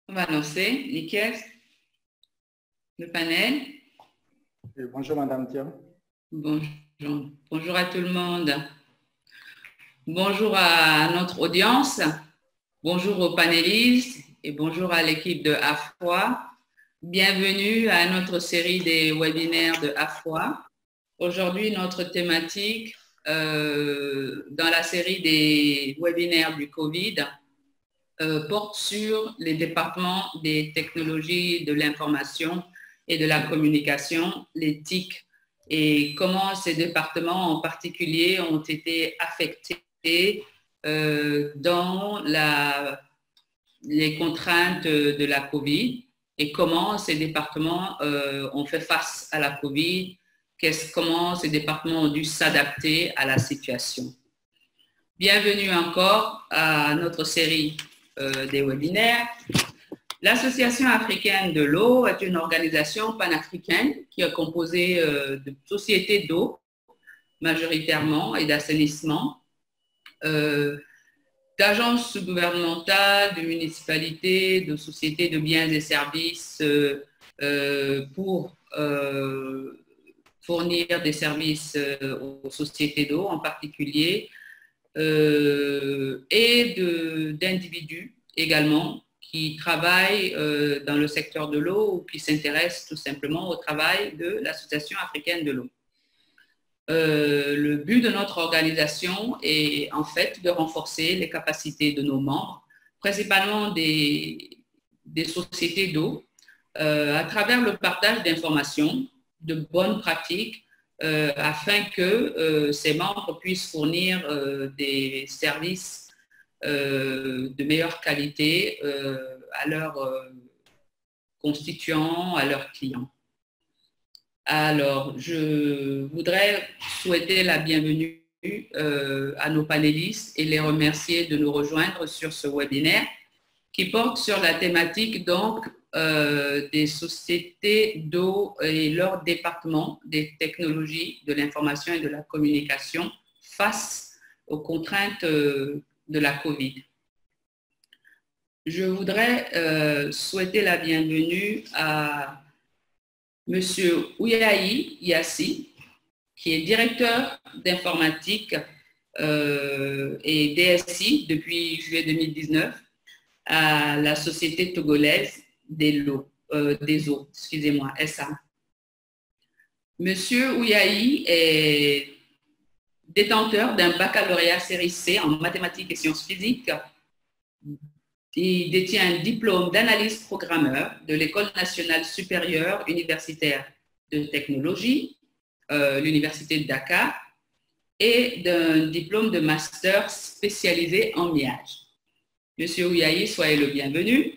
On va lancer, nickel, le panel. Bonjour Madame Diom. Bonjour. Bonjour à tout le monde. Bonjour à notre audience. Bonjour aux panélistes et bonjour à l'équipe de AFOI. Bienvenue à notre série des webinaires de AFOI. Aujourd'hui, notre thématique dans la série des webinaires du Covid porte sur les départements des technologies de l'information et de la communication, les TIC, et comment ces départements en particulier ont été affectés dans les contraintes de la COVID et comment ces départements ont fait face à la COVID, comment ces départements ont dû s'adapter à la situation. Bienvenue encore à notre série des webinaires. L'Association africaine de l'eau est une organisation panafricaine qui est composée de sociétés d'eau majoritairement et d'assainissement, d'agences gouvernementales, de municipalités, de sociétés de biens et services pour fournir des services aux sociétés d'eau en particulier, et d'individus également qui travaillent dans le secteur de l'eau ou qui s'intéressent tout simplement au travail de l'Association africaine de l'eau. Le but de notre organisation est en fait de renforcer les capacités de nos membres, principalement des sociétés d'eau, à travers le partage d'informations, de bonnes pratiques, afin que ces membres puissent fournir des services de meilleure qualité à leurs constituants, à leurs clients. Alors, je voudrais souhaiter la bienvenue à nos panélistes et les remercier de nous rejoindre sur ce webinaire qui porte sur la thématique donc des sociétés d'eau et leur département des technologies de l'information et de la communication face aux contraintes de la COVID. Je voudrais souhaiter la bienvenue à Monsieur Ouyahi Yassi, qui est directeur d'informatique et DSI depuis juillet 2019 à la société togolaise des eaux, excusez-moi, SA. Monsieur Ouyahi est détenteur d'un baccalauréat série C en mathématiques et sciences physiques. Il détient un diplôme d'analyse programmeur de l'École nationale supérieure universitaire de technologie, l'Université de Dakar, et d'un diplôme de master spécialisé en MIAGE. Monsieur Ouyahi, soyez le bienvenu.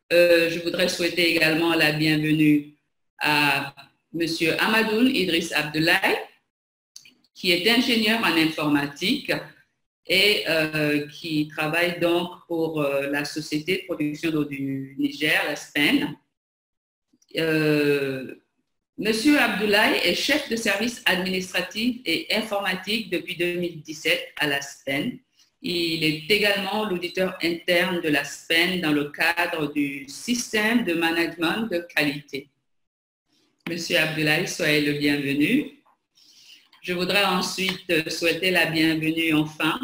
Je voudrais souhaiter également la bienvenue à Monsieur Amadoun Idriss Abdoulaye, qui est ingénieur en informatique et qui travaille donc pour la Société de production d'eau du Niger, la SPEN. Monsieur Abdoulaye est chef de service administratif et informatique depuis 2017 à la SPEN. Il est également l'auditeur interne de la SPEN dans le cadre du système de management de qualité. Monsieur Abdoulaye, soyez le bienvenu. Je voudrais ensuite souhaiter la bienvenue enfin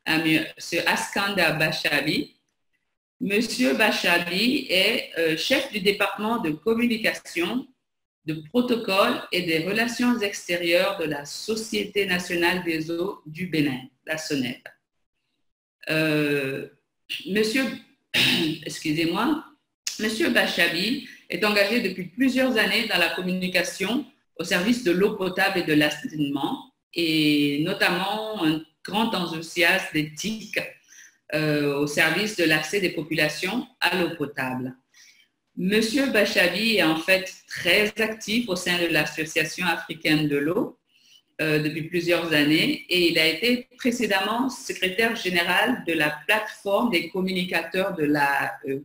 à Monsieur Askanda Bachabi. Monsieur Bachabi est chef du département de communication, de protocole et des relations extérieures de la Société nationale des eaux du Bénin, la SONEB. Monsieur Bachabi est engagé depuis plusieurs années dans la communication au service de l'eau potable et de l'assainissement, et notamment un grand enthousiasme des TIC au service de l'accès des populations à l'eau potable. Monsieur Bachabi est en fait très actif au sein de l'Association africaine de l'eau depuis plusieurs années, et il a été précédemment secrétaire général de la plateforme des communicateurs de l'AE.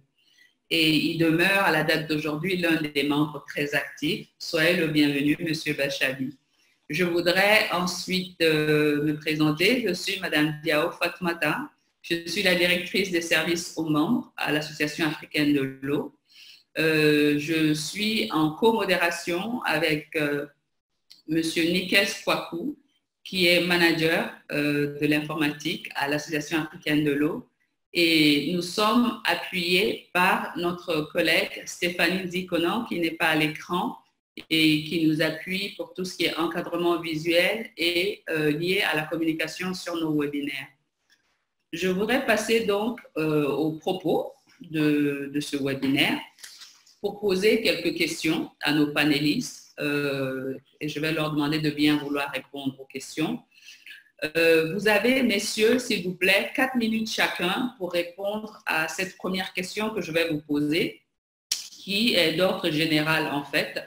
Et il demeure à la date d'aujourd'hui l'un des membres très actifs. Soyez le bienvenu, Monsieur Bachabi. Je voudrais ensuite me présenter. Je suis Madame Diao Fatmata, Je suis la directrice des services aux membres à l'Association africaine de l'eau. Je suis en co-modération avec Monsieur Nikes Kwaku, qui est manager de l'informatique à l'Association africaine de l'eau. Et nous sommes appuyés par notre collègue Stéphanie Zikonan, qui n'est pas à l'écran et qui nous appuie pour tout ce qui est encadrement visuel et lié à la communication sur nos webinaires. Je voudrais passer donc au propos de ce webinaire pour poser quelques questions à nos panélistes et je vais leur demander de bien vouloir répondre aux questions. Vous avez, messieurs, s'il vous plaît, 4 minutes chacun pour répondre à cette première question que je vais vous poser, qui est d'ordre général en fait,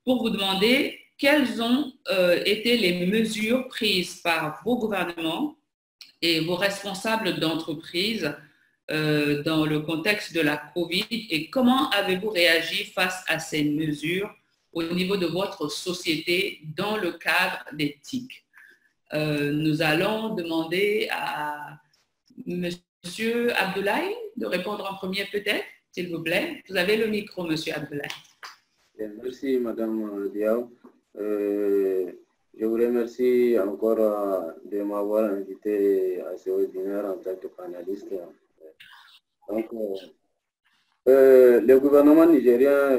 pour vous demander quelles ont été les mesures prises par vos gouvernements et vos responsables d'entreprise dans le contexte de la COVID et comment avez-vous réagi face à ces mesures au niveau de votre société dans le cadre des TIC. Nous allons demander à Monsieur Abdoulaye de répondre en premier peut-être, s'il vous plaît. Vous avez le micro, Monsieur Abdoulaye. Merci, Madame Diaw. Je vous remercie encore de m'avoir invité à ce webinaire en tant que panéliste. Donc, le gouvernement nigérien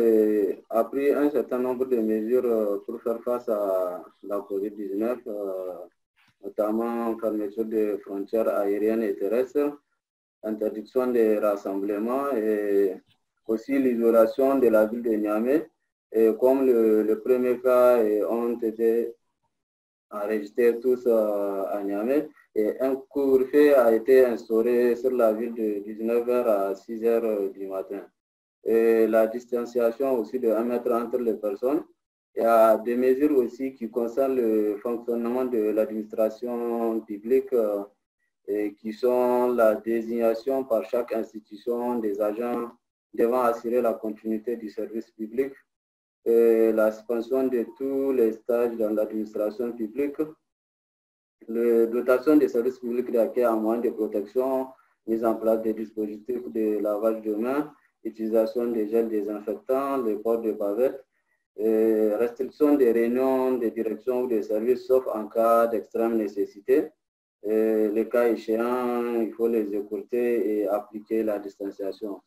a pris un certain nombre de mesures pour faire face à la COVID-19, notamment fermeture des frontières aériennes et terrestres, interdiction des rassemblements et aussi l'isolation de la ville de Niamey. Et comme le premier cas ont été enregistrés tous à Niamey, et un couvre-feu a été instauré sur la ville de 19h à 6h du matin. Et la distanciation aussi de 1 mètre entre les personnes. Il y a des mesures aussi qui concernent le fonctionnement de l'administration publique et qui sont la désignation par chaque institution des agents devant assurer la continuité du service public, et la suspension de tous les stages dans l'administration publique, la dotation des services publics d'accueil en moyens de protection, mise en place des dispositifs de lavage de mains, utilisation des gels désinfectants, le port de bavettes, restriction des réunions de direction ou des services sauf en cas d'extrême nécessité. Les cas échéants, il faut les écourter et appliquer la distanciation.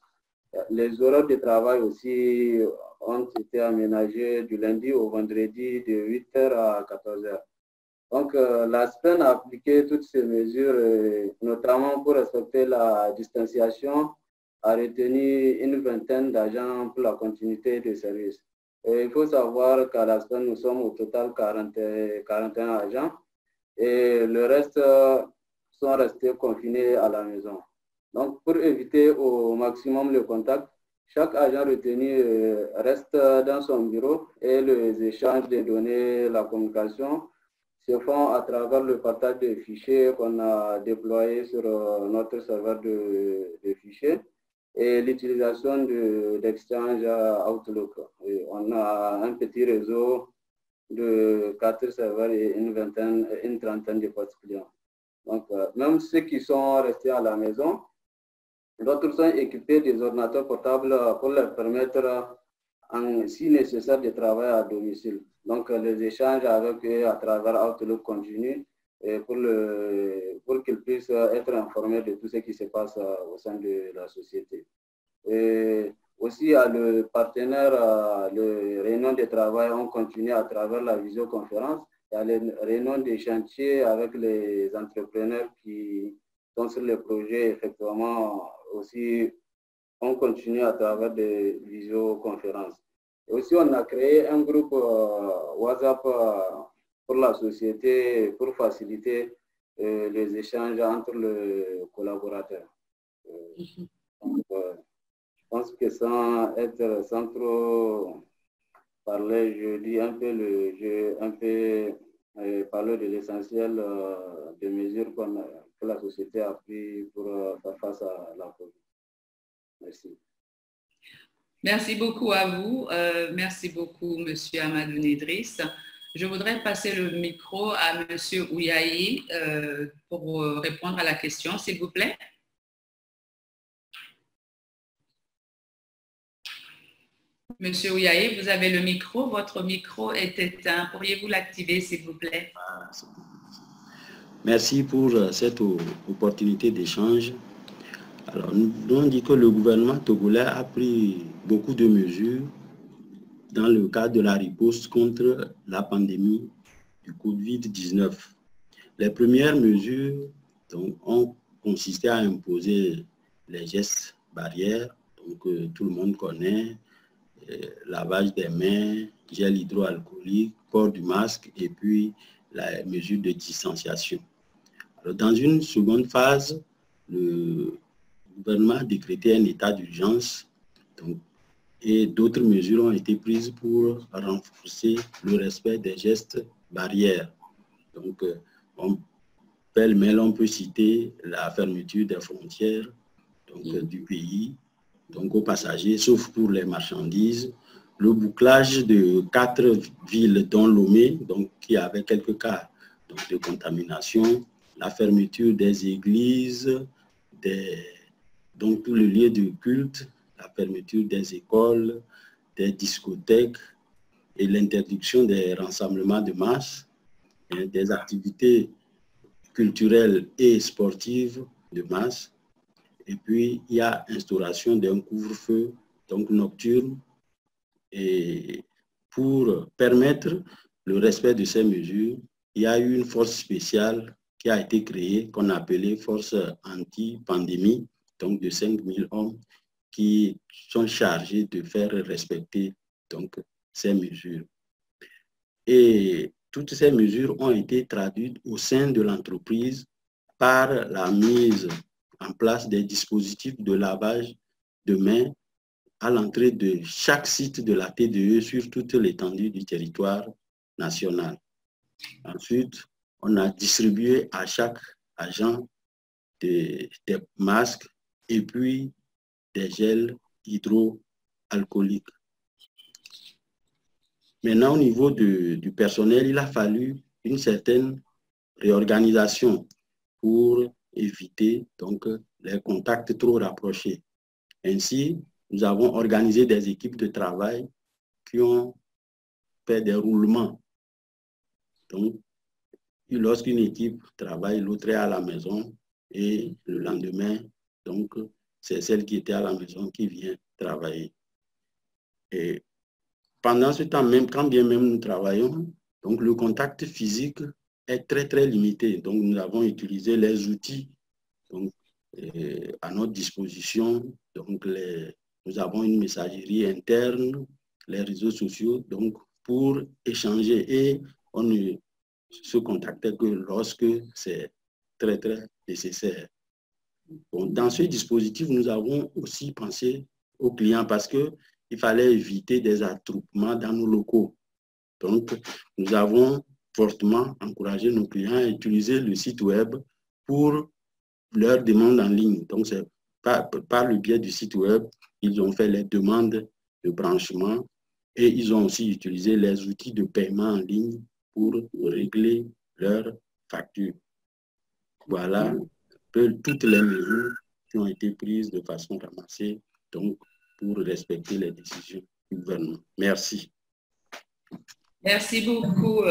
Les horaires de travail aussi ont été aménagés du lundi au vendredi de 8h à 14h. Donc, la SPEN a appliqué toutes ces mesures, notamment pour respecter la distanciation, a retenu une vingtaine d'agents pour la continuité de service. Et il faut savoir qu'à la SPEN, nous sommes au total 41 agents et le reste sont restés confinés à la maison. Donc, pour éviter au maximum le contact, chaque agent retenu reste dans son bureau et les échanges de données, la communication se font à travers le partage de fichiers qu'on a déployé sur notre serveur de fichiers et l'utilisation d'Exchange Outlook. Et on a un petit réseau de 4 serveurs et une trentaine de postes clients. Donc, même ceux qui sont restés à la maison, d'autres sont équipés des ordinateurs portables pour leur permettre, si nécessaire, de travailler à domicile. Donc, les échanges avec eux à travers Outlook continuent pour qu'ils puissent être informés de tout ce qui se passe au sein de la société. Et aussi, à le partenaire, les réunions de travail ont continué à travers la visioconférence. Il y a les réunions des chantiers avec les entrepreneurs qui sont sur les projets, effectivement, aussi, on continue à travers des visioconférences. Et aussi, on a créé un groupe WhatsApp pour la société pour faciliter les échanges entre les collaborateurs. Donc, je pense que sans trop parler, je dis un peu parler de l'essentiel des mesures que la société a prises pour faire face à la COVID. Merci. Merci beaucoup à vous. Merci beaucoup, Monsieur Amadou Idriss. Je voudrais passer le micro à Monsieur Ouyahi pour répondre à la question, s'il vous plaît. Monsieur Ouyaye, vous avez le micro. Votre micro est éteint. Pourriez-vous l'activer, s'il vous plaît? Merci pour cette opportunité d'échange. Alors, nous devons dire que le gouvernement togolais a pris beaucoup de mesures dans le cadre de la riposte contre la pandémie du Covid-19. Les premières mesures donc, ont consisté à imposer les gestes barrières, donc tout le monde connaît, lavage des mains, gel hydroalcoolique, port du masque et puis la mesure de distanciation. Alors, dans une seconde phase, le gouvernement a décrété un état d'urgence et d'autres mesures ont été prises pour renforcer le respect des gestes barrières. Donc, pêle-mêle, on peut citer la fermeture des frontières du pays, donc aux passagers, sauf pour les marchandises, le bouclage de 4 villes, dont Lomé, donc qui avait quelques cas de contamination, la fermeture des églises, donc tous les lieux de culte, la fermeture des écoles, des discothèques et l'interdiction des rassemblements de masse, des activités culturelles et sportives de masse. Et puis, il y a instauration d'un couvre-feu donc nocturne. Et pour permettre le respect de ces mesures, il y a eu une force spéciale qui a été créée, qu'on a appelée force anti-pandémie, donc de 5000 hommes qui sont chargés de faire respecter donc, ces mesures. Et toutes ces mesures ont été traduites au sein de l'entreprise par la mise en place des dispositifs de lavage de mains à l'entrée de chaque site de la TDE sur toute l'étendue du territoire national. Ensuite, on a distribué à chaque agent des masques et puis des gels hydroalcooliques. Maintenant, au niveau du personnel, il a fallu une certaine réorganisation pour éviter donc, les contacts trop rapprochés. Ainsi, nous avons organisé des équipes de travail qui ont fait des roulements. Donc, lorsqu'une équipe travaille, l'autre est à la maison et le lendemain, donc, c'est celle qui était à la maison qui vient travailler. Et pendant ce temps même, quand bien même nous travaillons, donc le contact physique est très, très limité. Donc, nous avons utilisé les outils donc, à notre disposition. Donc, nous avons une messagerie interne, les réseaux sociaux, donc pour échanger. Et on ne se contactait que lorsque c'est très, très nécessaire. Bon, dans ce dispositif, nous avons aussi pensé aux clients parce qu'il fallait éviter des attroupements dans nos locaux. Donc, nous avons fortement encouragé nos clients à utiliser le site web pour leur demande en ligne. Donc, c'est par le biais du site web, ils ont fait les demandes de branchement et ils ont aussi utilisé les outils de paiement en ligne pour régler leurs factures. Voilà toutes les mesures qui ont été prises de façon ramassée donc, pour respecter les décisions du gouvernement. Merci. Merci beaucoup,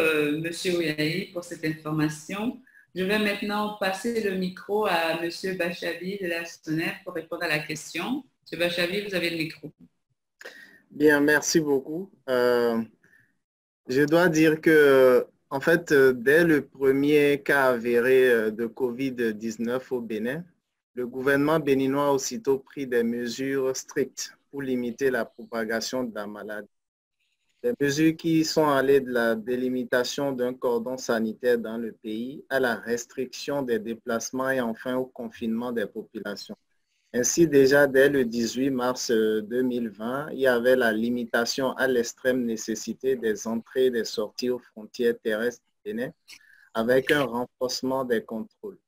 Monsieur Ouyaye, pour cette information. Je vais maintenant passer le micro à Monsieur Bachavi de la SONEF pour répondre à la question. Monsieur Bachavi, vous avez le micro. Bien, merci beaucoup. Je dois dire que, en fait, dès le premier cas avéré de COVID-19 au Bénin, le gouvernement béninois a aussitôt pris des mesures strictes pour limiter la propagation de la maladie. Des mesures qui sont allées de la délimitation d'un cordon sanitaire dans le pays à la restriction des déplacements et enfin au confinement des populations. Ainsi, déjà dès le 18 mars 2020, il y avait la limitation à l'extrême nécessité des entrées et des sorties aux frontières terrestres du Bénin avec un renforcement des contrôles.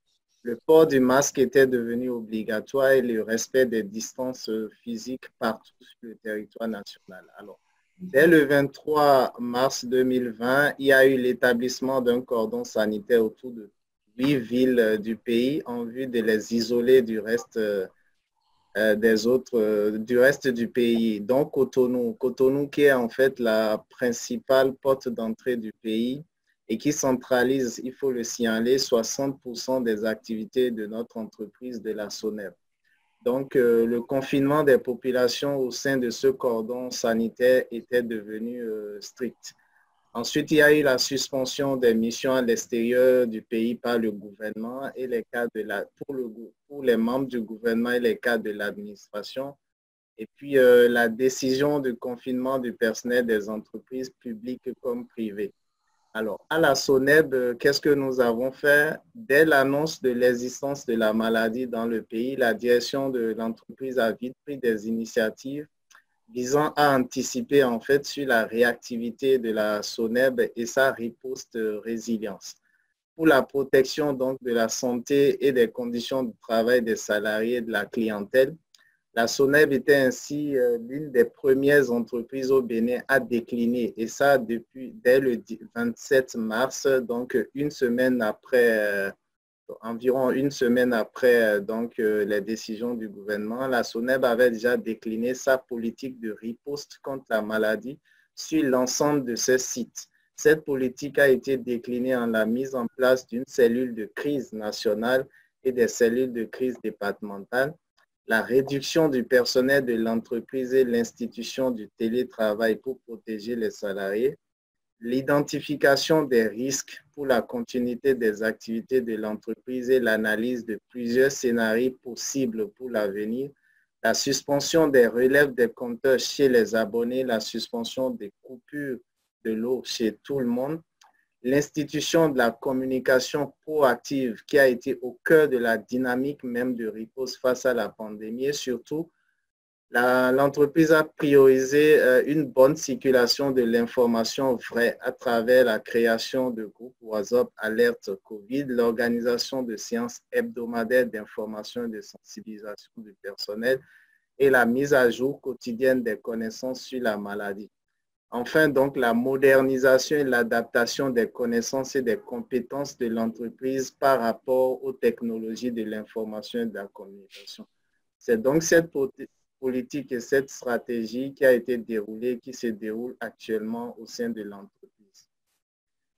Le port du masque était devenu obligatoire et le respect des distances physiques partout sur le territoire national. Alors, dès le 23 mars 2020, il y a eu l'établissement d'un cordon sanitaire autour de 8 villes du pays en vue de les isoler du reste du reste du pays. Donc, Cotonou qui est en fait la principale porte d'entrée du pays et qui centralise, il faut le signaler, 60% des activités de notre entreprise de la SONEB. Donc, le confinement des populations au sein de ce cordon sanitaire était devenu strict. Ensuite, il y a eu la suspension des missions à l'extérieur du pays par le gouvernement et les cas pour les membres du gouvernement et les cas de l'administration. Et puis, la décision de confinement du personnel des entreprises publiques comme privées. Alors, à la SONEB, qu'est-ce que nous avons fait? Dès l'annonce de l'existence de la maladie dans le pays, la direction de l'entreprise a vite pris des initiatives visant à anticiper en fait sur la réactivité de la SONEB et sa riposte résilience. Pour la protection donc de la santé et des conditions de travail des salariés et de la clientèle, la SONEB était ainsi l'une des premières entreprises au Bénin à décliner, et ça dès le 27 mars, donc environ une semaine après les décisions du gouvernement, la SONEB avait déjà décliné sa politique de riposte contre la maladie sur l'ensemble de ses sites. Cette politique a été déclinée en la mise en place d'une cellule de crise nationale et des cellules de crise départementales, la réduction du personnel de l'entreprise et l'institution du télétravail pour protéger les salariés, l'identification des risques pour la continuité des activités de l'entreprise et l'analyse de plusieurs scénarios possibles pour l'avenir, la suspension des relèves des compteurs chez les abonnés, la suspension des coupures de l'eau chez tout le monde, l'institution de la communication proactive qui a été au cœur de la dynamique même de riposte face à la pandémie et surtout, l'entreprise a priorisé une bonne circulation de l'information vraie à travers la création de groupes WhatsApp Alerte Covid, l'organisation de séances hebdomadaires d'information et de sensibilisation du personnel et la mise à jour quotidienne des connaissances sur la maladie. Enfin, donc, la modernisation et l'adaptation des connaissances et des compétences de l'entreprise par rapport aux technologies de l'information et de la communication. C'est donc cette politique et cette stratégie qui a été déroulée, qui se déroule actuellement au sein de l'entreprise.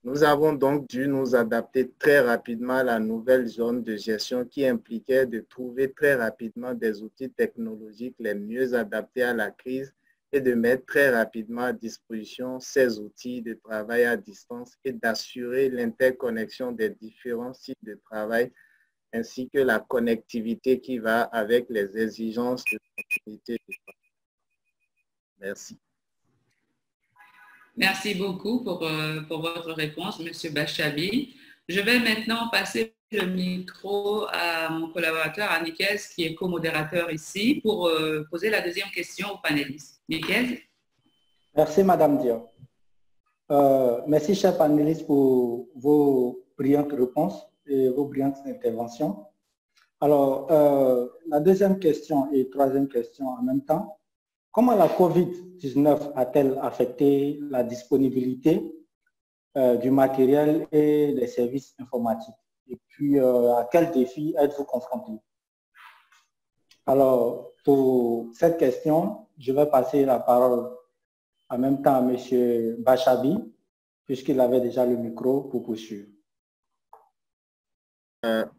Nous avons donc dû nous adapter très rapidement à la nouvelle zone de gestion qui impliquait de trouver très rapidement des outils technologiques les mieux adaptés à la crise et de mettre très rapidement à disposition ces outils de travail à distance et d'assurer l'interconnexion des différents sites de travail ainsi que la connectivité qui va avec les exigences de continuité de travail. Merci. Merci beaucoup pour votre réponse, M. Bachabi. Je vais maintenant passer le micro à mon collaborateur, Niquez, qui est co-modérateur ici, pour poser la deuxième question aux panélistes. Niquez? Merci, Madame Dia. Merci, chers panélistes, pour vos brillantes réponses et vos brillantes interventions. Alors, la deuxième question et troisième question en même temps. Comment la COVID-19 a-t-elle affecté la disponibilité du matériel et des services informatiques? Et puis, à quels défis êtes-vous confrontés? Alors, pour cette question, je vais passer la parole en même temps à M. Bachabi, puisqu'il avait déjà le micro pour poursuivre.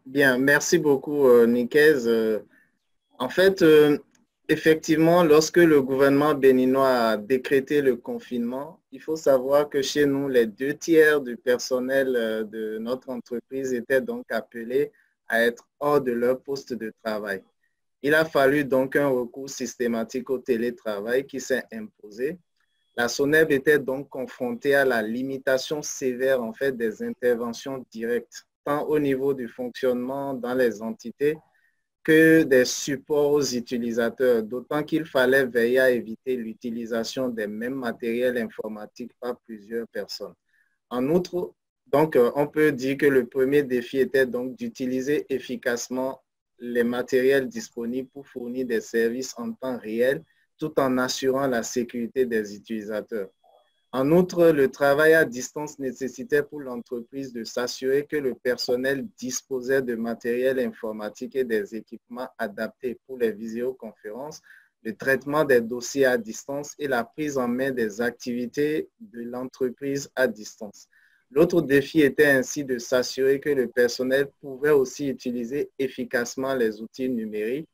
Bien, merci beaucoup, Niquez. En fait, effectivement, lorsque le gouvernement béninois a décrété le confinement, il faut savoir que chez nous, les 2/3 du personnel de notre entreprise étaient donc appelés à être hors de leur poste de travail. Il a fallu donc un recours systématique au télétravail qui s'est imposé. La SONEB était donc confrontée à la limitation sévère en fait des interventions directes, tant au niveau du fonctionnement dans les entités que des supports aux utilisateurs, d'autant qu'il fallait veiller à éviter l'utilisation des mêmes matériels informatiques par plusieurs personnes. En outre, donc, on peut dire que le premier défi était donc d'utiliser efficacement les matériels disponibles pour fournir des services en temps réel, tout en assurant la sécurité des utilisateurs. En outre, le travail à distance nécessitait pour l'entreprise de s'assurer que le personnel disposait de matériel informatique et des équipements adaptés pour les visioconférences, le traitement des dossiers à distance et la prise en main des activités de l'entreprise à distance. L'autre défi était ainsi de s'assurer que le personnel pouvait aussi utiliser efficacement les outils numériques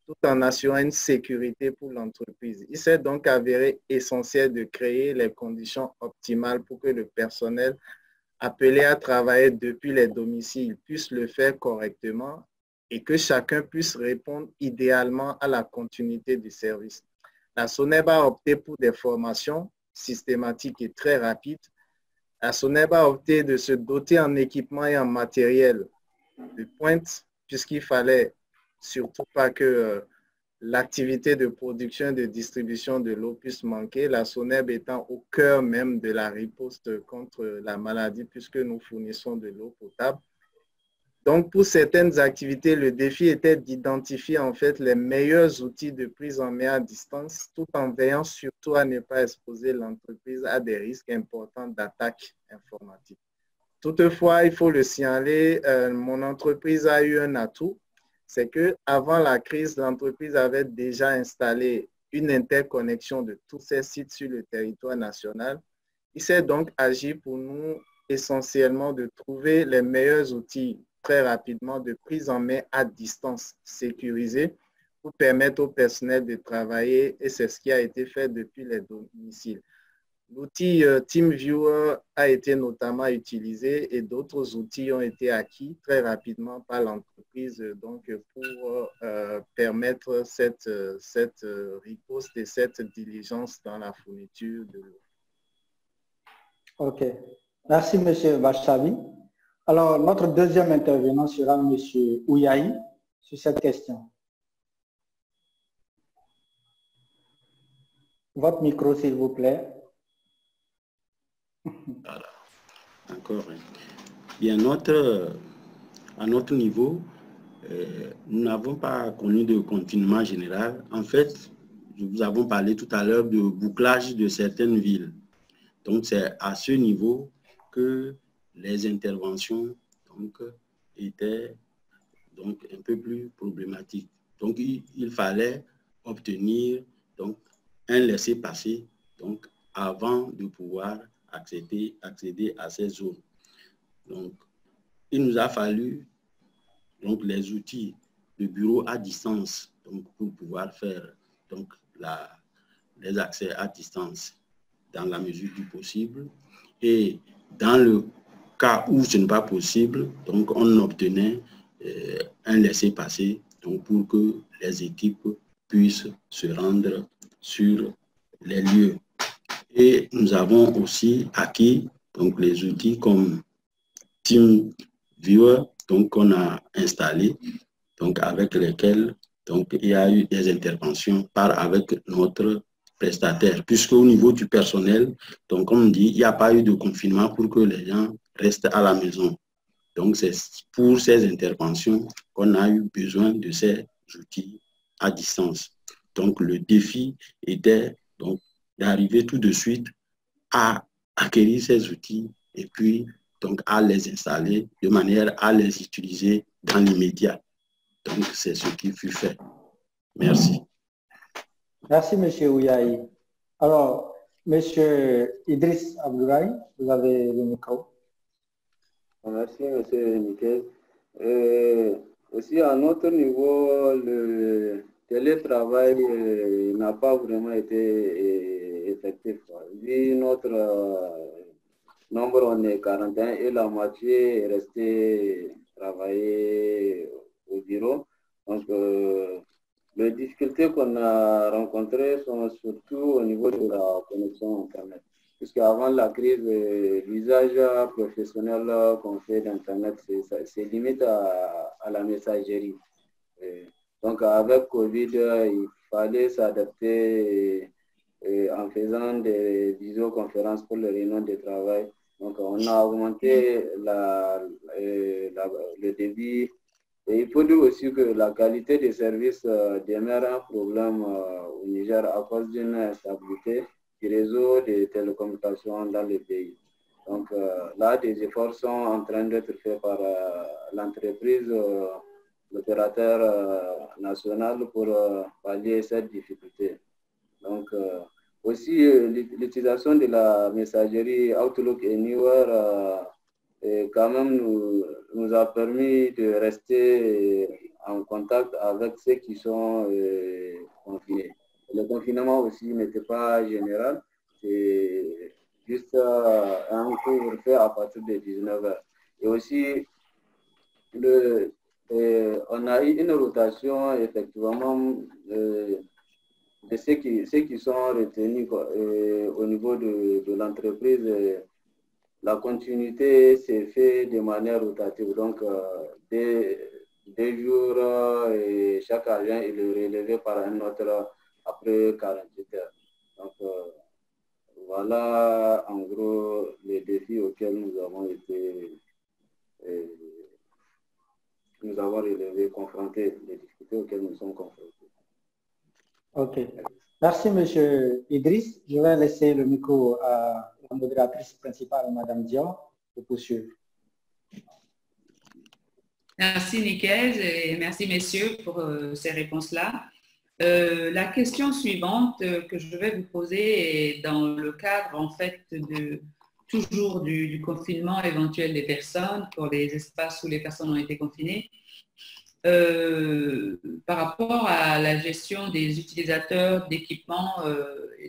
tout en assurant une sécurité pour l'entreprise. Il s'est donc avéré essentiel de créer les conditions optimales pour que le personnel appelé à travailler depuis les domiciles puisse le faire correctement et que chacun puisse répondre idéalement à la continuité du service. La SONEB a opté pour des formations systématiques et très rapides. La SONEB a opté de se doter en équipement et en matériel de pointe puisqu'il fallait surtout pas que l'activité de production et de distribution de l'eau puisse manquer, la SONEB étant au cœur même de la riposte contre la maladie puisque nous fournissons de l'eau potable. Donc, pour certaines activités, le défi était d'identifier en fait les meilleurs outils de prise en main à distance tout en veillant surtout à ne pas exposer l'entreprise à des risques importants d'attaque informatique. Toutefois, il faut le signaler, mon entreprise a eu un atout, c'est qu'avant la crise, l'entreprise avait déjà installé une interconnexion de tous ses sites sur le territoire national. Il s'est donc agi pour nous essentiellement de trouver les meilleurs outils très rapidement de prise en main à distance sécurisée pour permettre au personnel de travailler et c'est ce qui a été fait depuis les domiciles. L'outil TeamViewer a été notamment utilisé et d'autres outils ont été acquis très rapidement par l'entreprise donc pour permettre cette riposte et cette diligence dans la fourniture de l'eau. OK. Merci, M. Bachavi. Alors, notre deuxième intervenant sera M. Ouyahi sur cette question. Votre micro, s'il vous plaît. Voilà. Encore. Bien, à notre niveau, nous n'avons pas connu de confinement général. En fait, nous avons parlé tout à l'heure de bouclage de certaines villes. Donc, c'est à ce niveau que les interventions étaient donc, un peu plus problématiques. Donc, il fallait obtenir donc, un laissez-passer avant de pouvoir accéder à ces zones. Donc, il nous a fallu les outils de bureau à distance pour pouvoir faire les accès à distance dans la mesure du possible. Et dans le cas où ce n'est pas possible, donc on obtenait un laissez-passer pour que les équipes puissent se rendre sur les lieux. Et nous avons aussi acquis les outils comme TeamViewer qu'on a installé, avec lesquels il y a eu des interventions avec notre prestataire, puisque au niveau du personnel, comme on dit, il n'y a pas eu de confinement pour que les gens restent à la maison. Donc, c'est pour ces interventions qu'on a eu besoin de ces outils à distance. Donc, le défi était d'arriver tout de suite à acquérir ces outils et puis à les installer de manière à les utiliser dans l'immédiat. Donc, c'est ce qui fut fait. Merci. Merci, M. Ouyahi. Alors, M. Idriss Abdoulaye, vous avez le micro. Merci, M. Nickel. Aussi, à notre niveau, le télétravail n'a pas vraiment été effectif. Vu notre nombre, on est 41 et la moitié est restée travailler au bureau. Donc, les difficultés qu'on a rencontrées sont surtout au niveau de la connexion Internet. Puisqu'avant la crise, l'usage professionnel qu'on fait d'Internet, c'est limite à la messagerie. Donc, avec Covid, il fallait s'adapter en faisant des visioconférences pour les réunions de travail. Donc, on a augmenté le débit. Et il faut dire aussi que la qualité des services demeure un problème au Niger à cause d'une instabilité réseau de télécommunications dans le pays. Donc là, des efforts sont en train d'être faits par l'entreprise, l'opérateur national pour pallier cette difficulté. Donc, aussi, l'utilisation de la messagerie Outlook et Newer quand même nous a permis de rester en contact avec ceux qui sont confinés. Le confinement aussi n'était pas général, c'est juste un couvre-feu à partir de 19h. Et aussi, on a eu une rotation effectivement de ceux qui sont retenus au niveau de l'entreprise. La continuité s'est faite de manière rotative. Donc, des jours, et chaque agent est relevé par un autre après 48 heures. Donc, voilà en gros les défis auxquels nous avons été confrontés, les difficultés auxquelles nous sommes confrontés. Ok. Merci, M. Idriss. Je vais laisser le micro à la modératrice principale, Mme Dion, pour poursuivre. Merci, Nicaise, et merci, messieurs, pour ces réponses-là. La question suivante que je vais vous poser est dans le cadre, en fait, toujours du confinement éventuel des personnes pour les espaces où les personnes ont été confinées. Par rapport à la gestion des utilisateurs d'équipements,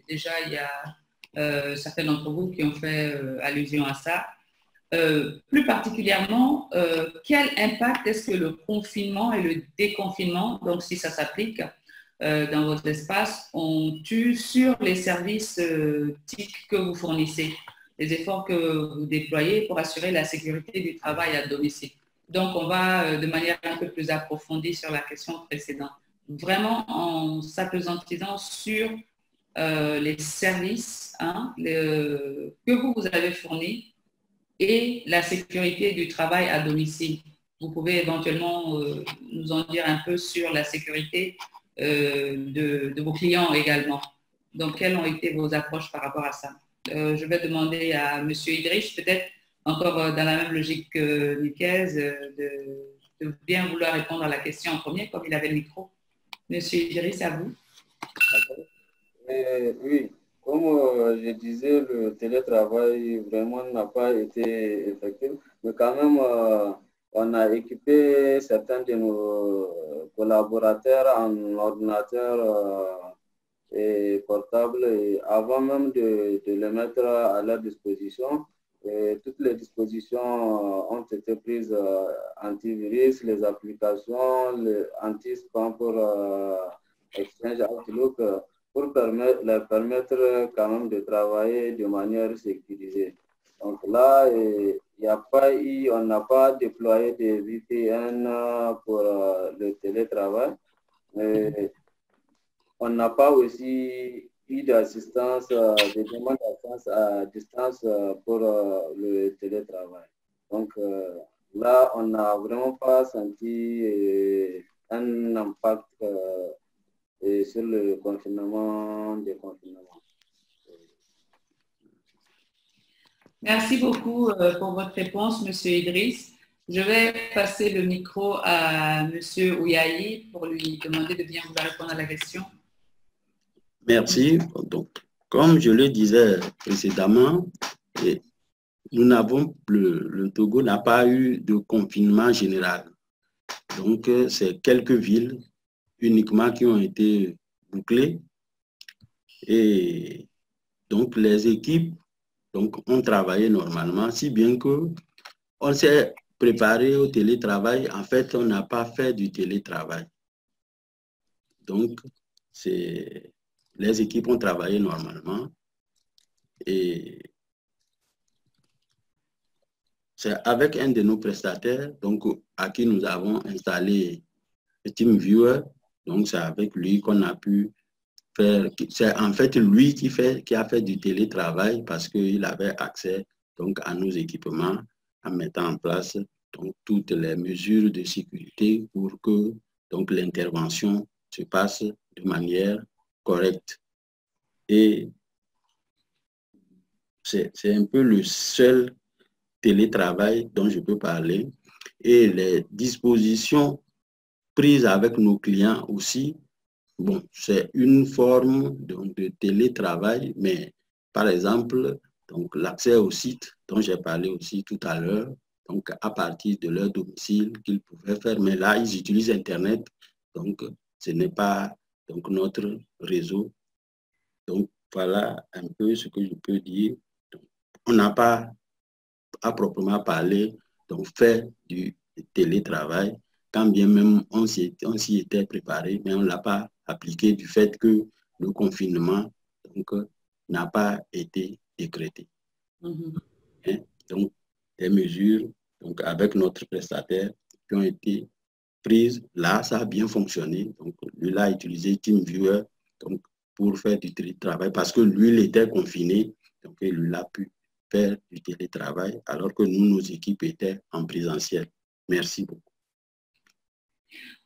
déjà il y a certains d'entre vous qui ont fait allusion à ça. Plus particulièrement, quel impact est-ce que le confinement et le déconfinement, donc si ça s'applique dans votre espace, ont eu sur les services TIC que vous fournissez, les efforts que vous déployez pour assurer la sécurité du travail à domicile? Donc, on va de manière un peu plus approfondie sur la question précédente, vraiment en s'appesantisant sur les services que vous avez fournis et la sécurité du travail à domicile. Vous pouvez éventuellement nous en dire un peu sur la sécurité de vos clients également. Donc, quelles ont été vos approches par rapport à ça? Je vais demander à M. Idriss, peut-être encore dans la même logique que Nicaise, de bien vouloir répondre à la question en premier, comme il avait le micro. Monsieur Idriss, à vous. Oui, comme je disais, le télétravail vraiment n'a pas été effectif, mais quand même, on a équipé certains de nos collaborateurs en ordinateur et portable, et avant même de les mettre à leur disposition. Et toutes les dispositions ont été prises, antivirus, les applications, les anti-spam pour Exchange Outlook, pour leur permettre quand même de travailler de manière sécurisée. Donc là, on n'a pas déployé des VPN pour le télétravail. On n'a pas aussi eu d'assistance, des demandes d'assistance à distance pour le télétravail. Donc là, on n'a vraiment pas senti un impact sur le confinement, déconfinement. Merci beaucoup pour votre réponse, M. Idriss. Je vais passer le micro à M. Ouyahi pour lui demander de bien vouloir répondre à la question. Merci. Donc, comme je le disais précédemment, le Togo n'a pas eu de confinement général. Donc, c'est quelques villes uniquement qui ont été bouclées. Et donc, les équipes ont travaillé normalement, si bien qu'on s'est préparé au télétravail. En fait, on n'a pas fait du télétravail. Donc, les équipes ont travaillé normalement et c'est avec un de nos prestataires à qui nous avons installé TeamViewer. Donc, c'est avec lui qu'on a pu faire. C'est en fait lui qui a fait du télétravail parce qu'il avait accès à nos équipements en mettant en place toutes les mesures de sécurité pour que l'intervention se passe de manière correcte. Et c'est un peu le seul télétravail dont je peux parler. Et les dispositions prises avec nos clients aussi, bon, c'est une forme de télétravail, mais par exemple, donc l'accès au site dont j'ai parlé aussi tout à l'heure, donc à partir de leur domicile qu'ils pouvaient faire, mais là, ils utilisent Internet, donc ce n'est pas donc, notre réseau. Donc voilà un peu ce que je peux dire. Donc, on n'a pas à proprement parler, donc fait du télétravail, quand bien même on s'y était préparé, mais on ne l'a pas appliqué du fait que le confinement n'a pas été décrété. Hein? Donc, des mesures donc, avec notre prestataire qui ont été prises. Là, ça a bien fonctionné. Donc, lui, il a utilisé TeamViewer donc, pour faire du télétravail parce que lui, il était confiné. Donc, il a pu faire du télétravail alors que nous, nos équipes étaient en présentiel. Merci beaucoup.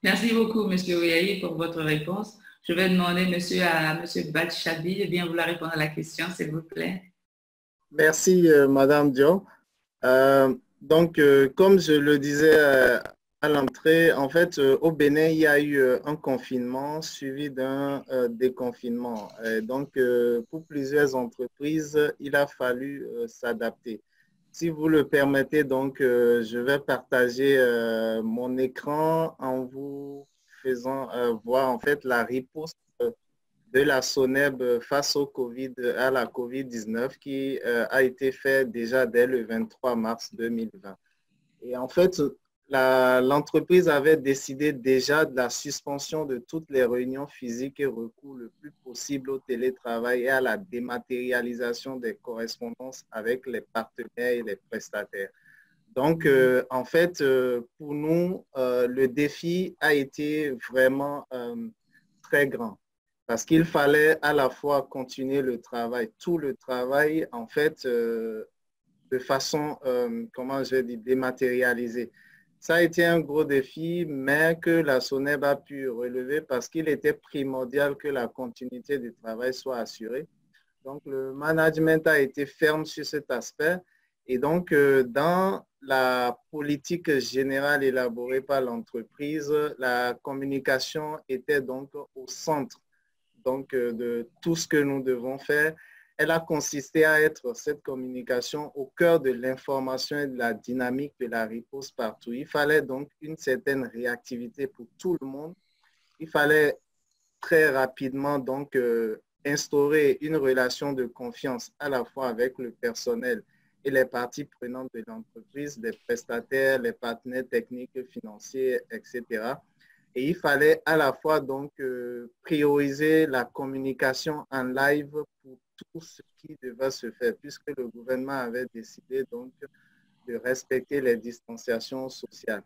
Merci beaucoup, M. Ouyahi, pour votre réponse. Je vais demander à M. Batchabi de bien vouloir répondre à la question, s'il vous plaît. Merci, Madame Diop. Donc, comme je le disais à l'entrée, en fait, au Bénin, il y a eu un confinement suivi d'un déconfinement. Donc, pour plusieurs entreprises, il a fallu s'adapter. Si vous le permettez, donc, je vais partager mon écran en vous faisant voir en fait la riposte de la SONEB face à la COVID-19 qui a été fait déjà dès le 23 mars 2020. Et en fait, l'entreprise avait décidé déjà de la suspension de toutes les réunions physiques et recours le plus possible au télétravail et à la dématérialisation des correspondances avec les partenaires et les prestataires. Donc, en fait, pour nous, le défi a été vraiment très grand parce qu'il fallait à la fois continuer le travail, tout le travail, en fait, de façon, comment je vais dire, dématérialisée. Ça a été un gros défi, mais que la SONEB a pu relever parce qu'il était primordial que la continuité du travail soit assurée. Donc, le management a été ferme sur cet aspect. Et donc, dans la politique générale élaborée par l'entreprise, la communication était donc au centre donc, de tout ce que nous devons faire. Elle a consisté à être cette communication au cœur de l'information et de la dynamique de la riposte partout. Il fallait donc une certaine réactivité pour tout le monde. Il fallait très rapidement donc instaurer une relation de confiance à la fois avec le personnel et les parties prenantes de l'entreprise, les prestataires, les partenaires techniques, financiers, etc. Et il fallait à la fois donc prioriser la communication en live pour tout ce qui devait se faire, puisque le gouvernement avait décidé donc de respecter les distanciations sociales,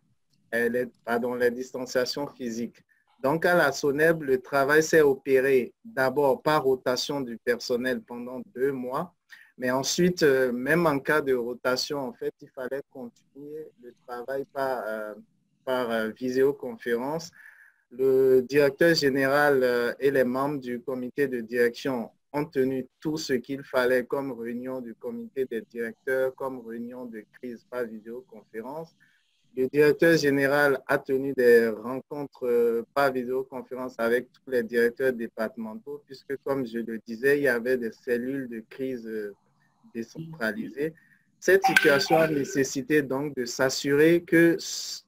les distanciations physiques. Donc, à la SONEB, le travail s'est opéré d'abord par rotation du personnel pendant 2 mois, mais ensuite, même en cas de rotation, en fait, il fallait continuer le travail par visioconférence. Le directeur général et les membres du comité de direction ont tenu tout ce qu'il fallait comme réunion du comité des directeurs, comme réunion de crise par vidéoconférence. Le directeur général a tenu des rencontres par vidéoconférence avec tous les directeurs départementaux, puisque, comme je le disais, il y avait des cellules de crise décentralisées. Cette situation a nécessité donc de s'assurer que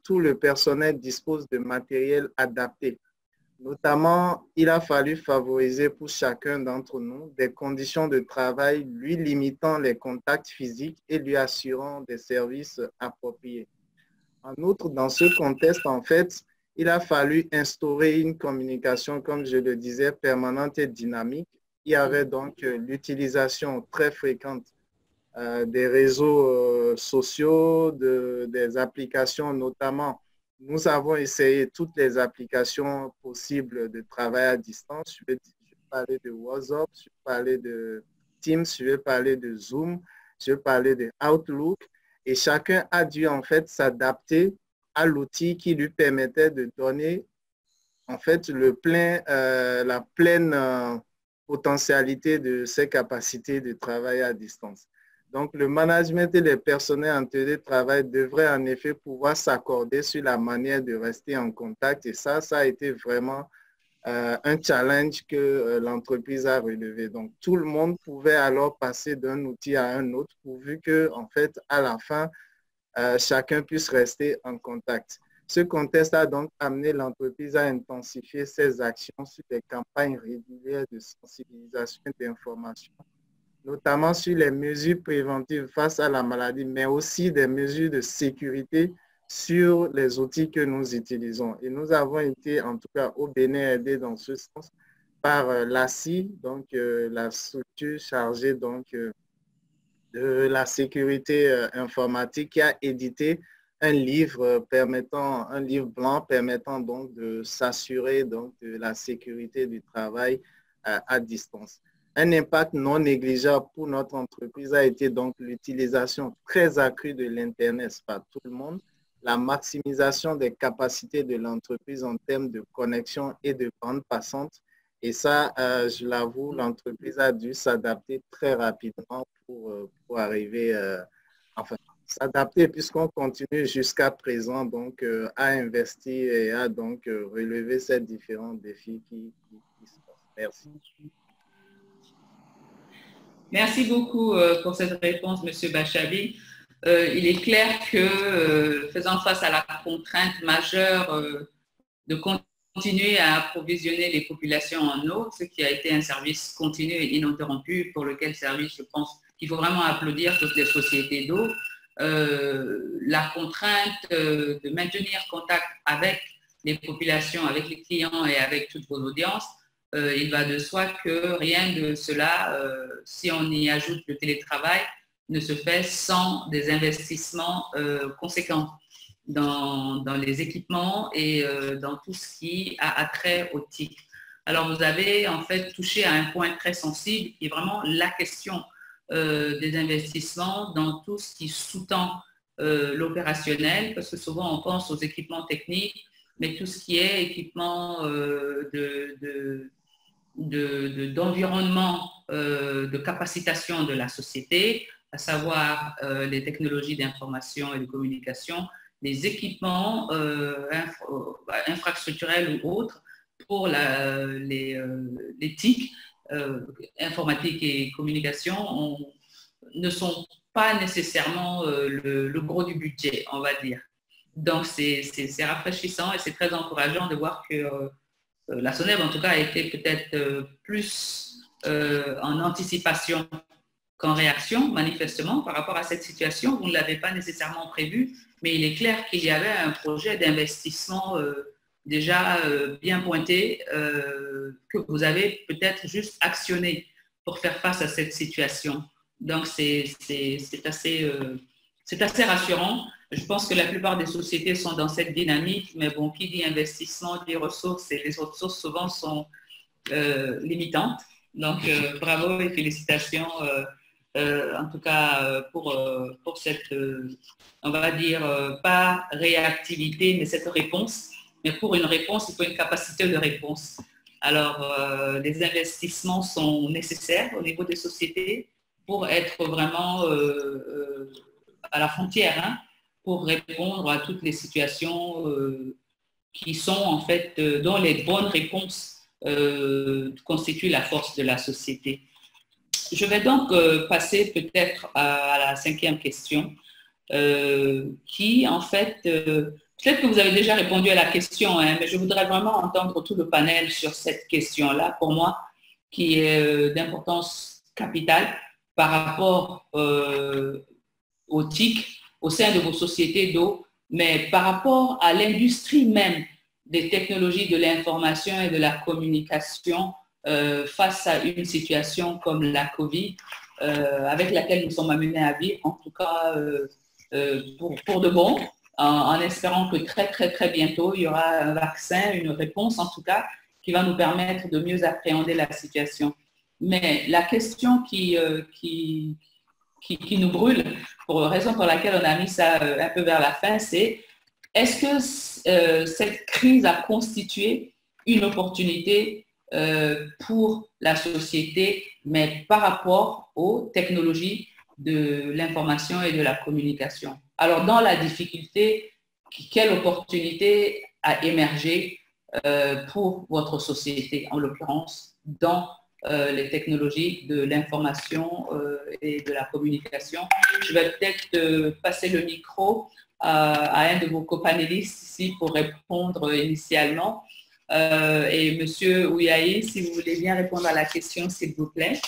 tout le personnel dispose de matériel adapté. Notamment, il a fallu favoriser pour chacun d'entre nous des conditions de travail lui limitant les contacts physiques et lui assurant des services appropriés. En outre, dans ce contexte, en fait, il a fallu instaurer une communication, comme je le disais, permanente et dynamique. Il y avait donc l'utilisation très fréquente des réseaux sociaux, des applications notamment. Nous avons essayé toutes les applications possibles de travail à distance. Je vais parler de WhatsApp, je vais parler de Teams, je vais parler de Zoom, je vais parler de Outlook. Et chacun a dû en fait s'adapter à l'outil qui lui permettait de donner en fait la pleine potentialité de ses capacités de travail à distance. Donc, le management et les personnels en télétravail devraient en effet pouvoir s'accorder sur la manière de rester en contact. Et ça a été vraiment un challenge que l'entreprise a relevé. Donc, tout le monde pouvait alors passer d'un outil à un autre pourvu que, en fait, à la fin, chacun puisse rester en contact. Ce contexte a donc amené l'entreprise à intensifier ses actions sur des campagnes régulières de sensibilisation et d'information, notamment sur les mesures préventives face à la maladie, mais aussi des mesures de sécurité sur les outils que nous utilisons. Et nous avons été, en tout cas au Bénin, aidés dans ce sens par l'ACI, donc la structure chargée donc, de la sécurité informatique, qui a édité un livre blanc permettant donc de s'assurer donc de la sécurité du travail à distance. Un impact non négligeable pour notre entreprise a été donc l'utilisation très accrue de l'Internet par tout le monde, la maximisation des capacités de l'entreprise en termes de connexion et de bande passante. Et ça, je l'avoue, l'entreprise a dû s'adapter très rapidement pour arriver, enfin, s'adapter puisqu'on continue jusqu'à présent donc à investir et à donc relever ces différents défis qui se passent. Merci. Merci beaucoup pour cette réponse, M. Bachabi. Il est clair que faisant face à la contrainte majeure de continuer à approvisionner les populations en eau, ce qui a été un service continu et ininterrompu pour lequel service, je pense qu'il faut vraiment applaudir toutes les sociétés d'eau, la contrainte de maintenir contact avec les populations, avec les clients et avec toutes vos audiences, il va de soi que rien de cela, si on y ajoute le télétravail, ne se fait sans des investissements conséquents dans les équipements et dans tout ce qui a attrait au TIC. Alors, vous avez en fait touché à un point très sensible qui est vraiment la question des investissements dans tout ce qui sous-tend l'opérationnel, parce que souvent on pense aux équipements techniques, mais tout ce qui est équipement d'environnement, de capacitation de la société, à savoir les technologies d'information et de communication, les équipements infrastructurels ou autres pour les TIC, informatique et communication, ne sont pas nécessairement le gros du budget, on va dire. Donc, c'est rafraîchissant et c'est très encourageant de voir que la SONEB, en tout cas, a été peut-être plus en anticipation qu'en réaction, manifestement, par rapport à cette situation. Vous ne l'avez pas nécessairement prévu, mais il est clair qu'il y avait un projet d'investissement déjà bien pointé que vous avez peut-être juste actionné pour faire face à cette situation. Donc, c'est assez rassurant. Je pense que la plupart des sociétés sont dans cette dynamique, mais bon, qui dit investissement, dit ressources, et les ressources souvent sont limitantes. Donc, bravo et félicitations, en tout cas pour cette, on va dire, pas réactivité, mais cette réponse. Mais pour une réponse, il faut une capacité de réponse. Alors, les investissements sont nécessaires au niveau des sociétés pour être vraiment à la frontière, hein, pour répondre à toutes les situations qui sont en fait, dont les bonnes réponses constituent la force de la société. Je vais donc passer peut-être à la 5e question, qui en fait, peut-être que vous avez déjà répondu à la question, hein, mais je voudrais vraiment entendre tout le panel sur cette question-là, pour moi, qui est d'importance capitale par rapport aux TIC au sein de vos sociétés d'eau, mais par rapport à l'industrie même des technologies de l'information et de la communication face à une situation comme la COVID, avec laquelle nous sommes amenés à vivre, en tout cas pour de bon, en espérant que très, très, très bientôt, il y aura un vaccin, une réponse en tout cas, qui va nous permettre de mieux appréhender la situation. Mais la question qui nous brûle, pour raison pour laquelle on a mis ça un peu vers la fin, c'est est-ce que cette crise a constitué une opportunité pour la société, mais par rapport aux technologies de l'information et de la communication. Alors, dans la difficulté, quelle opportunité a émergé pour votre société, en l'occurrence, dans les technologies de l'information et de la communication? Je vais peut-être passer le micro à un de vos copanélistes ici pour répondre initialement. Et Monsieur Ouyahi, si vous voulez bien répondre à la question, s'il vous plaît.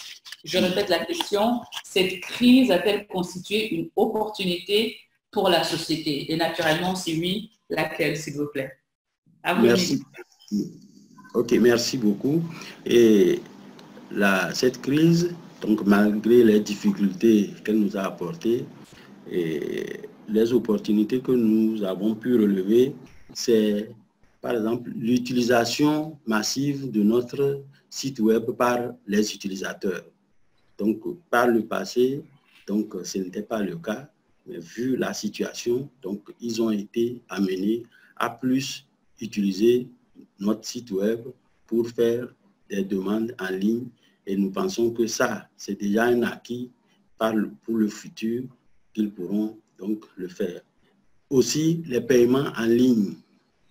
Je répète la question, cette crise a-t-elle constitué une opportunité pour la société? Et naturellement, si oui, laquelle, s'il vous plaît? À vous. Merci. Ok, merci beaucoup. Et cette crise, donc malgré les difficultés qu'elle nous a apportées, et les opportunités que nous avons pu relever, c'est par exemple l'utilisation massive de notre site web par les utilisateurs. Donc par le passé, donc ce n'était pas le cas, mais vu la situation, donc ils ont été amenés à plus utiliser notre site web pour faire des demandes en ligne, et nous pensons que ça, c'est déjà un acquis pour le futur qu'ils pourront donc le faire. Aussi, les paiements en ligne.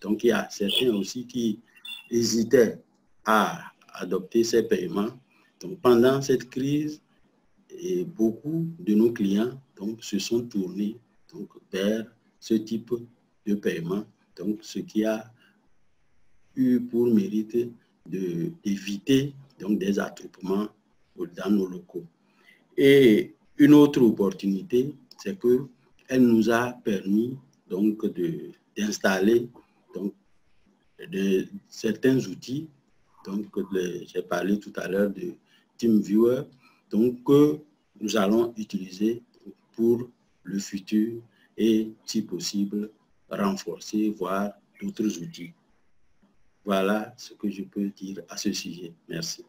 Donc, il y a certains aussi qui hésitaient à adopter ces paiements. Donc, pendant cette crise, et beaucoup de nos clients donc, se sont tournés donc, vers ce type de paiement, donc, ce qui a eu pour mérite d'éviter des attroupements dans nos locaux. Et une autre opportunité, c'est qu'elle nous a permis donc d'installer certains outils. Donc, j'ai parlé tout à l'heure de TeamViewer, donc que nous allons utiliser pour le futur et, si possible, renforcer, voire d'autres outils. Voilà ce que je peux dire à ce sujet. Merci.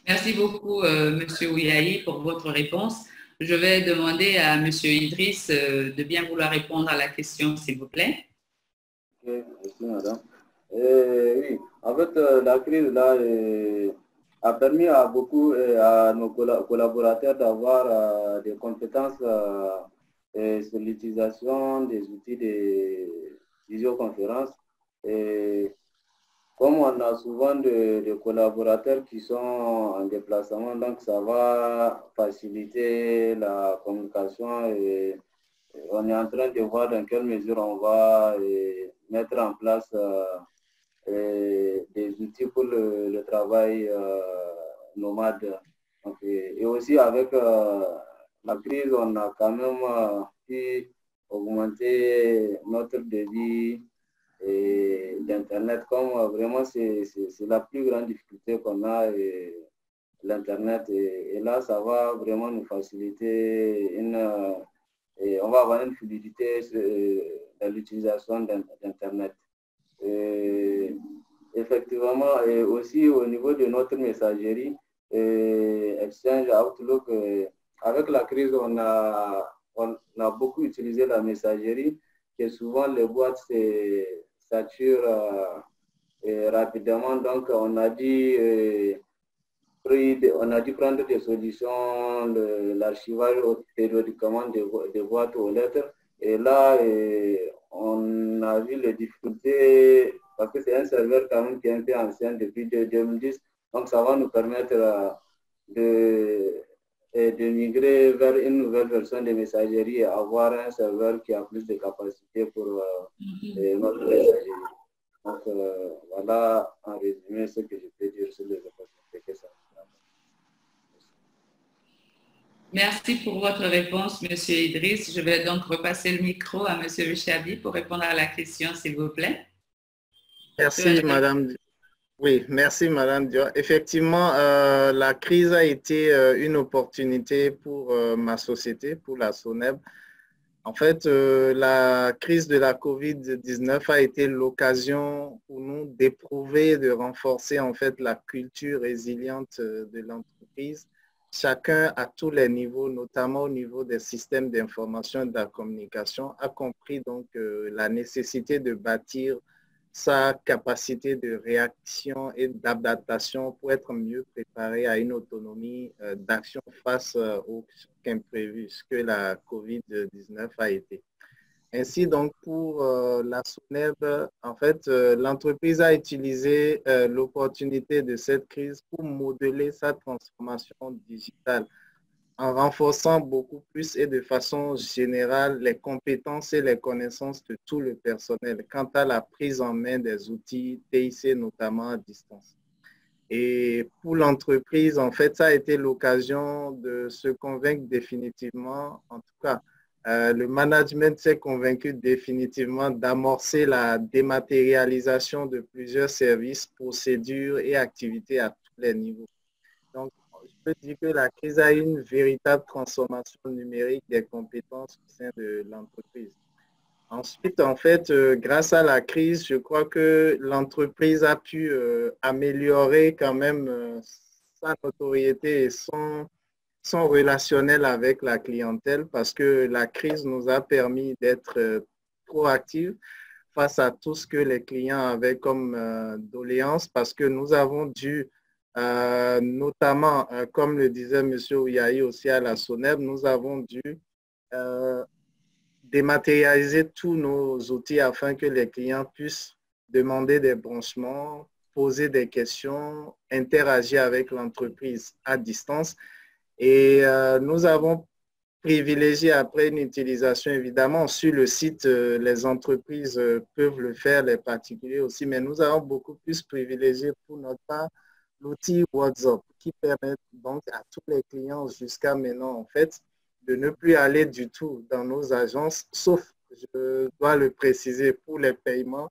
Merci beaucoup, Monsieur Ouyahi, pour votre réponse. Je vais demander à Monsieur Idriss de bien vouloir répondre à la question, s'il vous plaît. Okay, merci, madame. Oui, en fait, la crise là a permis à beaucoup à nos collaborateurs d'avoir des compétences sur l'utilisation des outils de visioconférence. Et comme on a souvent de collaborateurs qui sont en déplacement, donc ça va faciliter la communication et on est en train de voir dans quelle mesure on va mettre en place des outils pour le travail nomade. Donc, et aussi avec la crise, on a quand même pu augmenter notre débit d'Internet, comme vraiment c'est la plus grande difficulté qu'on a, l'Internet. Et là, ça va vraiment nous faciliter et on va avoir une fluidité dans l'utilisation d'Internet. Effectivement, et aussi au niveau de notre messagerie, Exchange, Outlook, avec la crise, on a beaucoup utilisé la messagerie, et souvent les boîtes saturent rapidement. Donc, on a dû prendre des solutions, l'archivage périodiquement des boîtes aux lettres. Et là, on a vu les difficultés, parce que c'est un serveur quand même qui est un peu ancien depuis 2010. Donc, ça va nous permettre de migrer vers une nouvelle version de messagerie et avoir un serveur qui a plus de capacité pour notre messagerie. Donc, voilà en résumé ce que je peux dire sur les opportunités que ça nous a. Merci pour votre réponse, Monsieur Idriss. Je vais donc repasser le micro à Monsieur Chabi pour répondre à la question, s'il vous plaît. Merci, Madame. Oui, merci, Madame Dior. Effectivement, la crise a été une opportunité pour ma société, pour la SONEB. En fait, la crise de la COVID-19 a été l'occasion pour nous d'éprouver, de renforcer en fait la culture résiliente de l'entreprise. Chacun à tous les niveaux, notamment au niveau des systèmes d'information et de la communication, a compris donc la nécessité de bâtir sa capacité de réaction et d'adaptation pour être mieux préparé à une autonomie d'action face aux imprévus, ce que la COVID-19 a été. Ainsi, donc, pour la SONEB, en fait, l'entreprise a utilisé l'opportunité de cette crise pour modeler sa transformation digitale en renforçant beaucoup plus et de façon générale les compétences et les connaissances de tout le personnel quant à la prise en main des outils TIC, notamment à distance. Et pour l'entreprise, en fait, ça a été l'occasion de se convaincre définitivement, en tout cas, le management s'est convaincu définitivement d'amorcer la dématérialisation de plusieurs services, procédures et activités à tous les niveaux. Donc, je peux dire que la crise a eu une véritable transformation numérique des compétences au sein de l'entreprise. Ensuite, en fait, grâce à la crise, je crois que l'entreprise a pu améliorer quand même sa notoriété et son relationnel avec la clientèle parce que la crise nous a permis d'être proactifs face à tout ce que les clients avaient comme doléances parce que nous avons dû, notamment, comme le disait M. Ouyahi aussi à la SONEB, nous avons dû dématérialiser tous nos outils afin que les clients puissent demander des branchements, poser des questions, interagir avec l'entreprise à distance. Et nous avons privilégié après une utilisation, évidemment, sur le site, les entreprises peuvent le faire, les particuliers aussi, mais nous avons beaucoup plus privilégié pour notre part l'outil WhatsApp qui permet donc à tous les clients jusqu'à maintenant, en fait, de ne plus aller du tout dans nos agences, sauf, je dois le préciser, pour les paiements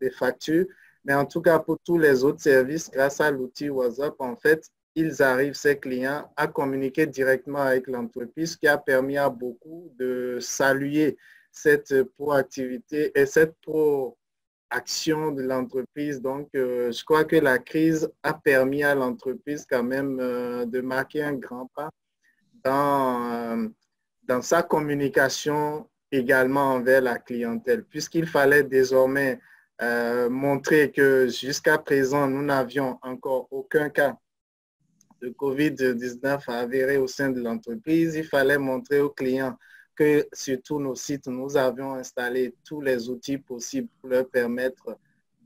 des factures. Mais en tout cas, pour tous les autres services, grâce à l'outil WhatsApp, en fait, ils arrivent, ces clients, à communiquer directement avec l'entreprise, ce qui a permis à beaucoup de saluer cette proactivité et cette proaction de l'entreprise. Donc, je crois que la crise a permis à l'entreprise quand même de marquer un grand pas dans sa communication également envers la clientèle, puisqu'il fallait désormais montrer que jusqu'à présent, nous n'avions encore aucun cas de COVID-19 avéré au sein de l'entreprise. Il fallait montrer aux clients que sur tous nos sites, nous avions installé tous les outils possibles pour leur permettre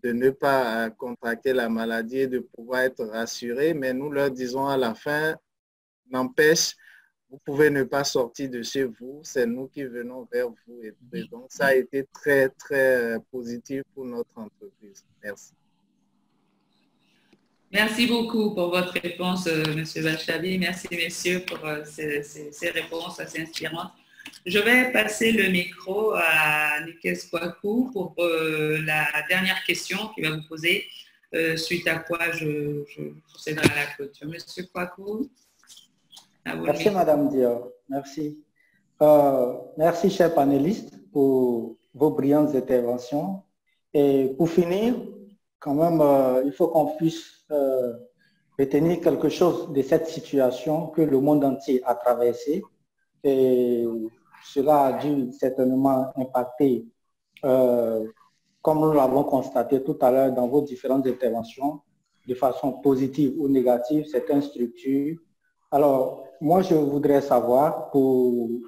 de ne pas contracter la maladie et de pouvoir être rassurés. Mais nous leur disons à la fin, n'empêche, vous pouvez ne pas sortir de chez vous, c'est nous qui venons vers vous. Et donc, ça a été très, très positif pour notre entreprise. Merci. Merci beaucoup pour votre réponse, M. Balchabi. Merci, messieurs, pour ces réponses assez inspirantes. Je vais passer le micro à Nikes Kwaku pour la dernière question qu'il va vous poser, suite à quoi je procéderai à la clôture. Monsieur Kwaku. Merci, Madame Dior. Merci. Merci, chers panélistes, pour vos brillantes interventions. Et pour finir, quand même, il faut qu'on puisse retenir quelque chose de cette situation que le monde entier a traversée. Et cela a dû certainement impacter, comme nous l'avons constaté tout à l'heure dans vos différentes interventions, de façon positive ou négative, certaines structures. Alors, moi, je voudrais savoir, pour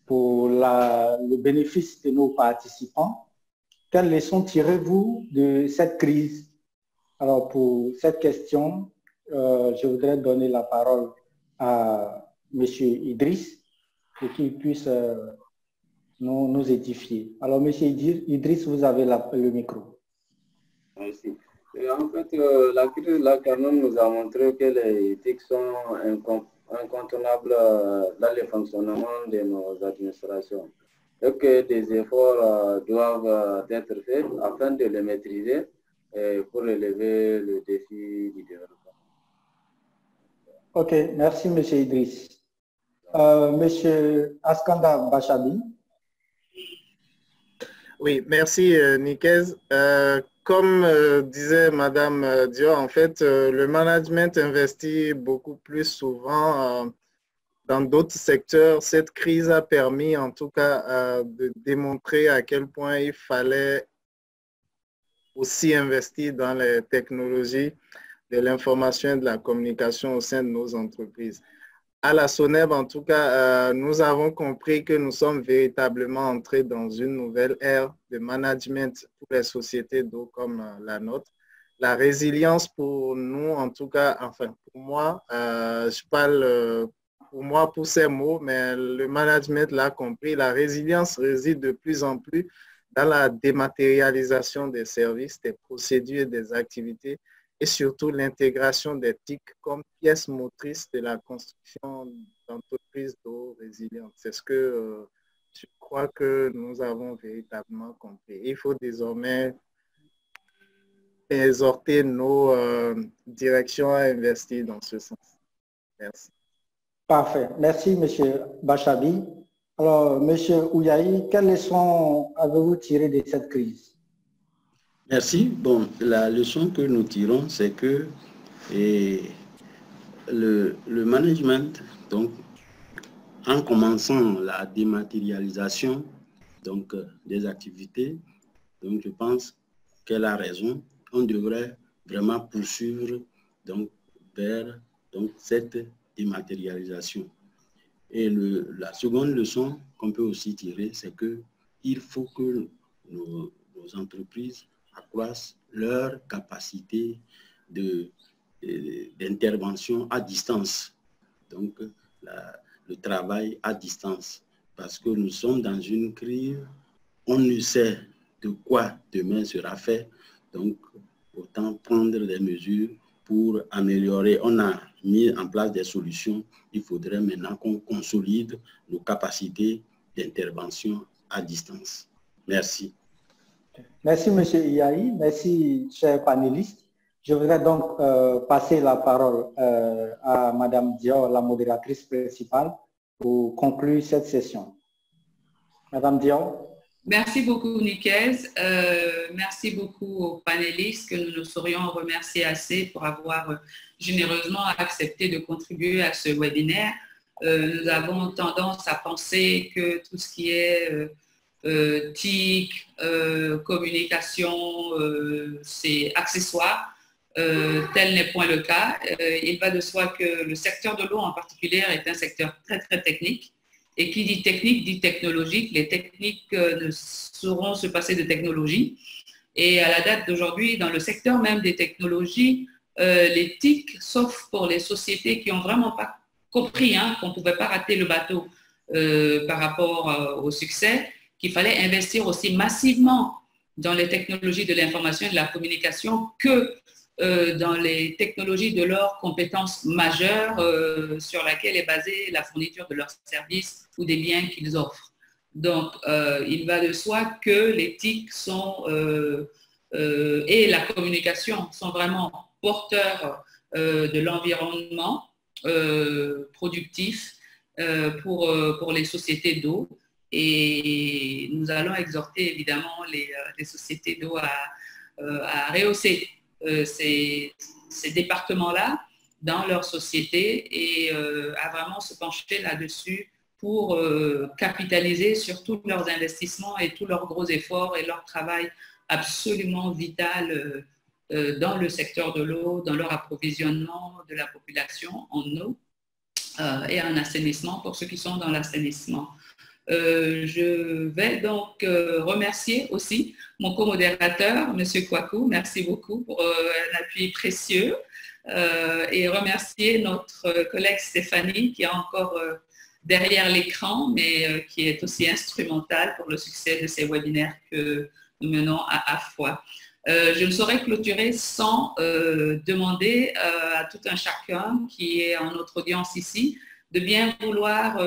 le bénéfice de nos participants, quelles leçons tirez-vous de cette crise? Alors, pour cette question, je voudrais donner la parole à M. Idriss pour qu'il puisse nous édifier. Alors, M. Idriss, vous avez le micro. Merci. Et en fait, la crise là, quand même, nous a montré que les éthiques sont incontournables dans le fonctionnement de nos administrations. Et que des efforts doivent être faits afin de les maîtriser et pour relever le défi du développement. Ok, merci M. Idriss. M. Askanda Bachabi. Oui, merci Nikes. Comme disait Madame Dior, en fait, le management investit beaucoup plus souvent dans d'autres secteurs, cette crise a permis en tout cas de démontrer à quel point il fallait aussi investir dans les technologies de l'information et de la communication au sein de nos entreprises. À la SONEB, en tout cas, nous avons compris que nous sommes véritablement entrés dans une nouvelle ère de management pour les sociétés d'eau comme la nôtre. La résilience pour nous, en tout cas, enfin pour moi, je parle pour moi pour ces mots, mais le management l'a compris, la résilience réside de plus en plus dans la dématérialisation des services, des procédures et des activités, et surtout l'intégration des TIC comme pièce motrice de la construction d'entreprises d'eau résilientes. C'est ce que je crois que nous avons véritablement compris. Il faut désormais exhorter nos directions à investir dans ce sens. Merci. Parfait. Merci, M. Bachabi. Alors, M. Ouyahi, quelles leçons avez-vous tirées de cette crise? Merci. Bon, la leçon que nous tirons, c'est que le management, donc, en commençant la dématérialisation donc, des activités, donc je pense qu'elle a raison. On devrait vraiment poursuivre donc, vers donc, cette dématérialisation. Et la seconde leçon qu'on peut aussi tirer, c'est qu'il faut que nos entreprises accroissent leur capacité d'intervention à distance. Donc, le travail à distance. Parce que nous sommes dans une crise, on ne sait de quoi demain sera fait. Donc, autant prendre des mesures pour améliorer. On a mis en place des solutions. Il faudrait maintenant qu'on consolide nos capacités d'intervention à distance. Merci. Merci, M. Ouyahi. Merci, chers panélistes. Je voudrais donc passer la parole à Mme Dior, la modératrice principale, pour conclure cette session. Mme Dior. Merci beaucoup, Nicaise. Merci beaucoup aux panélistes que nous ne saurions remercier assez pour avoir généreusement accepté de contribuer à ce webinaire. Nous avons tendance à penser que tout ce qui est TIC, communication, c'est accessoire. Tel n'est point le cas. Il va de soi que le secteur de l'eau en particulier est un secteur très, très technique. Et qui dit technique, dit technologique. Les techniques ne sauront se passer de technologie. Et à la date d'aujourd'hui, dans le secteur même des technologies, les TIC, sauf pour les sociétés qui n'ont vraiment pas compris qu'on ne pouvait pas rater le bateau par rapport au succès, qu'il fallait investir aussi massivement dans les technologies de l'information et de la communication que dans les technologies de leurs compétences majeures sur laquelle est basée la fourniture de leurs services ou des biens qu'ils offrent. Donc, il va de soi que les TIC sont, et la communication sont vraiment porteurs de l'environnement productif pour les sociétés d'eau. Et nous allons exhorter évidemment les sociétés d'eau à rehausser ces départements-là dans leur société et à vraiment se pencher là-dessus pour capitaliser sur tous leurs investissements et tous leurs gros efforts et leur travail absolument vital dans le secteur de l'eau, dans leur approvisionnement de la population en eau et en assainissement pour ceux qui sont dans l'assainissement. Je vais donc remercier aussi mon co-modérateur, M. Kouakou. Merci beaucoup pour un appui précieux. Et remercier notre collègue Stéphanie qui est encore derrière l'écran, mais qui est aussi instrumentale pour le succès de ces webinaires que nous menons à AFWA. Je ne saurais clôturer sans demander à tout un chacun qui est en notre audience ici de bien vouloir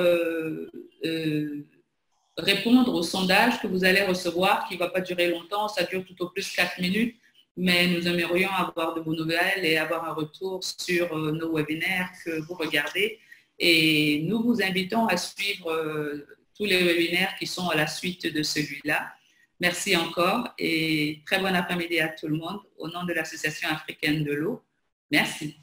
répondre au sondage que vous allez recevoir, qui ne va pas durer longtemps, ça dure tout au plus 4 minutes, mais nous aimerions avoir de vos nouvelles et avoir un retour sur nos webinaires que vous regardez. Et nous vous invitons à suivre tous les webinaires qui sont à la suite de celui-là. Merci encore et très bon après-midi à tout le monde au nom de l'Association africaine de l'eau. Merci.